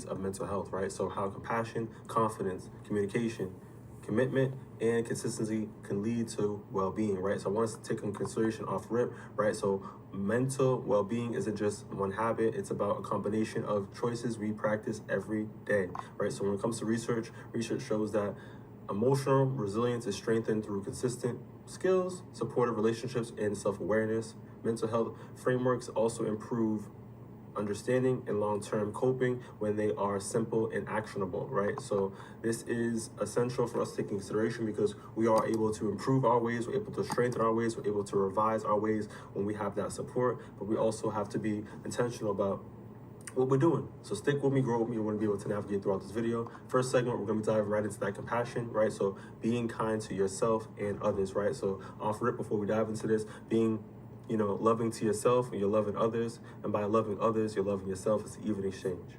of mental health, right? So how compassion, confidence, communication, commitment, and consistency can lead to well-being, right? So I want us to take in consideration off rip, right? So mental well-being isn't just one habit, it's about a combination of choices we practice every day, right? So when it comes to research shows that emotional resilience is strengthened through consistent skills, supportive relationships, and self-awareness. Mental health frameworks also improve understanding and long-term coping when they are simple and actionable, right? So this is essential for us to take in consideration because we are able to improve our ways, we're able to strengthen our ways, we're able to revise our ways when we have that support, but we also have to be intentional about what we're doing. So stick with me, grow with me. You're going to be able to navigate throughout this video. First segment, we're going to dive right into that compassion, right? So being kind to yourself and others, right? So off rip, before we dive into this, being loving to yourself and you're loving others, and by loving others, you're loving yourself. It's an even exchange.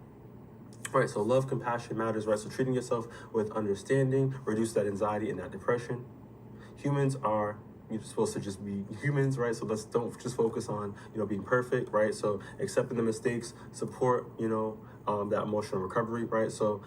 Right, so love, compassion matters, right? So treating yourself with understanding, reduce that anxiety and that depression. Humans are you're supposed to just be humans, right? So let's don't just focus on being perfect, right? So accepting the mistakes, support that emotional recovery, right? So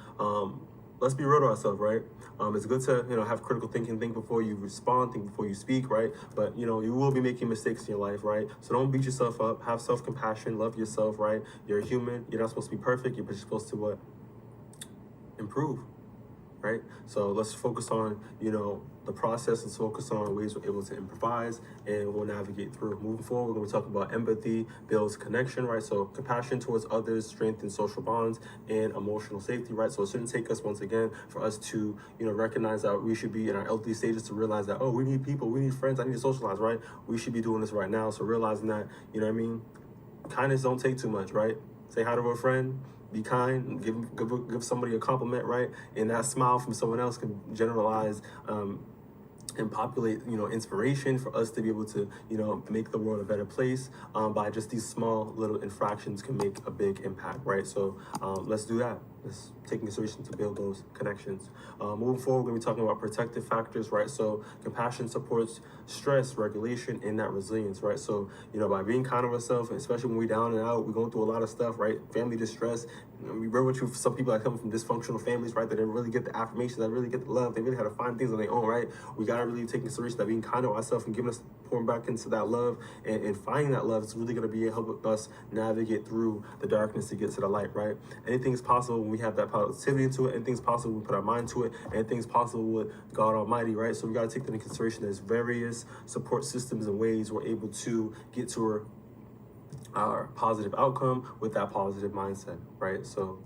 let's be real to ourselves, right? It's good to have critical thinking, think before you respond, think before you speak, right? But you will be making mistakes in your life, right? So don't beat yourself up, have self-compassion, love yourself, right? You're a human, you're not supposed to be perfect, you're just supposed to what? Improve, right? So let's focus on the process. Let's focus on ways we're able to improvise, and we'll navigate through. Moving forward, we're going to talk about empathy builds connection, right? So compassion towards others strengthens social bonds and emotional safety, right? So it shouldn't take us, once again, for us to recognize that we should be in our elderly stages to realize that, oh, we need people, we need friends, I need to socialize, right? We should be doing this right now. So realizing that, kindness don't take too much, right? Say hi to a friend, be kind, give somebody a compliment, right? And that smile from someone else can generalize and populate inspiration for us to be able to make the world a better place. By just these small little infractions can make a big impact, right? So let's do that. Let's take consideration to build those connections. Moving forward, we're going to be talking about protective factors, right? So compassion supports stress regulation and that resilience, right? So by being kind of ourselves, especially when we're down and out, we're going through a lot of stuff, right? Family distress. We bear with you for some people that come from dysfunctional families, right? That didn't really get the affirmation, that really get the love. They really had to find things on their own, right? We got to really take consideration that being kind to ourselves and giving us, pouring back into that love and finding that love is really going to be help us navigate through the darkness to get to the light, right? Anything is possible when we have that positivity into it. Anything's possible when we put our mind to it. Anything's possible with God Almighty, right? So we got to take that into consideration. There's various support systems and ways we're able to get to our positive outcome with that positive mindset, right? So